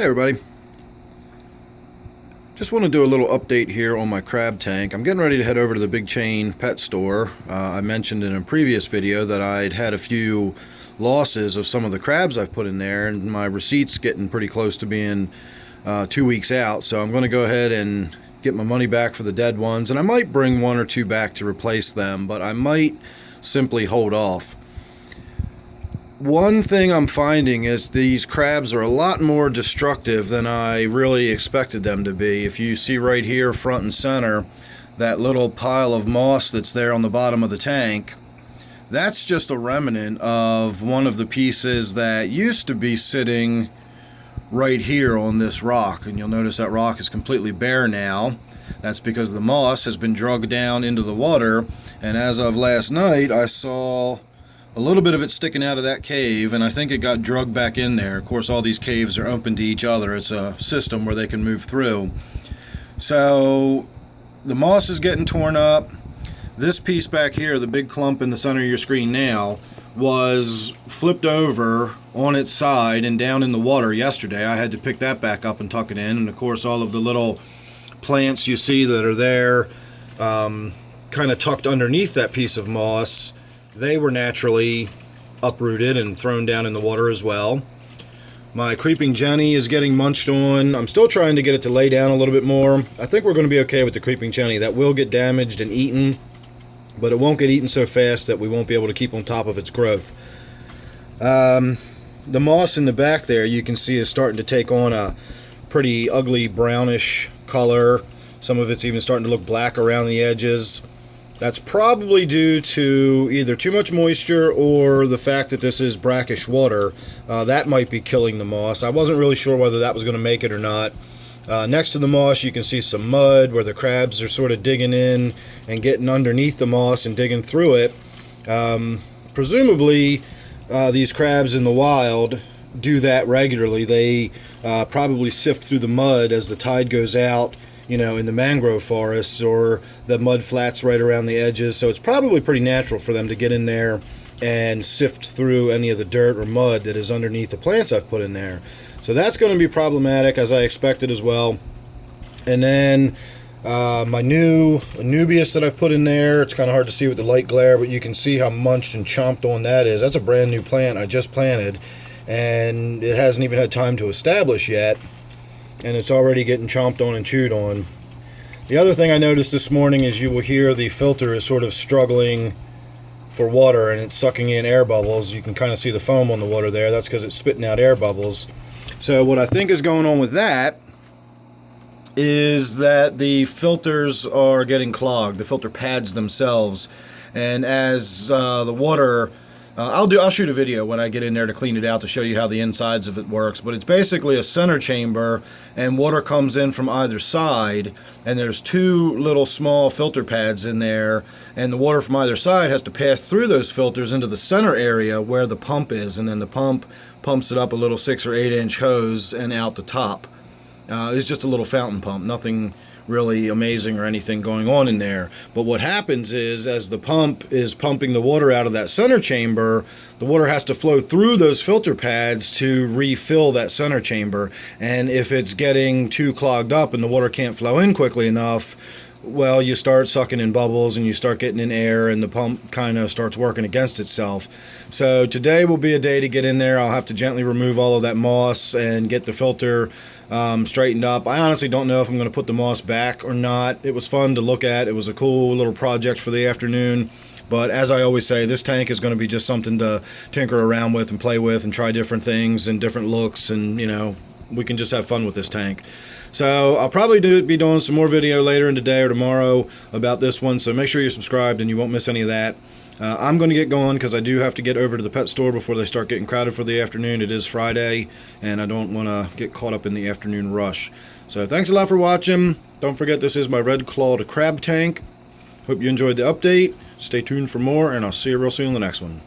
Hey everybody, just want to do a little update here on my crab tank. I'm getting ready to head over to the big chain pet store. I mentioned in a previous video that I'd had a few losses of some of the crabs I've put in there, and my receipt's getting pretty close to being 2 weeks out, so I'm going to go ahead and get my money back for the dead ones, and I might bring one or two back to replace them, but I might simply hold off. One thing I'm finding is these crabs are a lot more destructive than I really expected them to be. If you see right here front and center that little pile of moss that's there on the bottom of the tank, that's just a remnant of one of the pieces that used to be sitting right here on this rock, and you'll notice that rock is completely bare now. That's because the moss has been drugged down into the water, and as of last night I saw a little bit of it sticking out of that cave, and I think it got drugged back in there. Of course, all these caves are open to each other. It's a system where they can move through. So the moss is getting torn up. This piece back here, the big clump in the center of your screen now, was flipped over on its side and down in the water yesterday. I had to pick that back up and tuck it in, and of course all of the little plants you see that are there kind of tucked underneath that piece of moss, they were naturally uprooted and thrown down in the water as well. My creeping Jenny is getting munched on. I'm still trying to get it to lay down a little bit more. I think we're going to be okay with the creeping Jenny. That will get damaged and eaten, but it won't get eaten so fast that we won't be able to keep on top of its growth. The moss in the back there, you can see, is starting to take on a pretty ugly brownish color. Some of it's even starting to look black around the edges. That's probably due to either too much moisture or the fact that this is brackish water. That might be killing the moss. I wasn't really sure whether that was going to make it or not. Next to the moss you can see some mud where the crabs are sort of digging in and getting underneath the moss and digging through it. Presumably these crabs in the wild do that regularly. They probably sift through the mud as the tide goes out, you know, in the mangrove forests, or the mud flats right around the edges. So it's probably pretty natural for them to get in there and sift through any of the dirt or mud that is underneath the plants I've put in there. So that's going to be problematic, as I expected as well. And then my new Anubias that I've put in there, it's kind of hard to see with the light glare, but you can see how munched and chomped on that is. That's a brand new plant I just planted, and it hasn't even had time to establish yet, and it's already getting chomped on and chewed on. The other thing I noticed this morning is you will hear the filter is sort of struggling for water, and it's sucking in air bubbles. You can kind of see the foam on the water there. That's because it's spitting out air bubbles. So what I think is going on with that is that the filters are getting clogged, the filter pads themselves, and as the water, I'll shoot a video when I get in there to clean it out to show you how the insides of it works, but it's basically a center chamber, and water comes in from either side, and there's two little small filter pads in there, and the water from either side has to pass through those filters into the center area where the pump is, and then the pump pumps it up a little 6 or 8 inch hose and out the top. It's just a little fountain pump, nothing really amazing or anything going on in there. But what happens is, as the pump is pumping the water out of that center chamber, the water has to flow through those filter pads to refill that center chamber. And if it's getting too clogged up and the water can't flow in quickly enough, well, you start sucking in bubbles and you start getting in air, and the pump kind of starts working against itself. So today will be a day to get in there. I'll have to gently remove all of that moss and get the filter straightened up. I honestly don't know if I'm going to put the moss back or not. It was fun to look at. It was a cool little project for the afternoon. But as I always say, this tank is going to be just something to tinker around with and play with and try different things and different looks, and you know, we can just have fun with this tank. So I'll probably be doing some more video later in the day or tomorrow about this one, so make sure you're subscribed and you won't miss any of that. I'm going to get going because I do have to get over to the pet store before they start getting crowded for the afternoon. It is Friday, and I don't want to get caught up in the afternoon rush. So thanks a lot for watching. Don't forget, this is my Red Clawed Crab Tank. Hope you enjoyed the update. Stay tuned for more, and I'll see you real soon in the next one.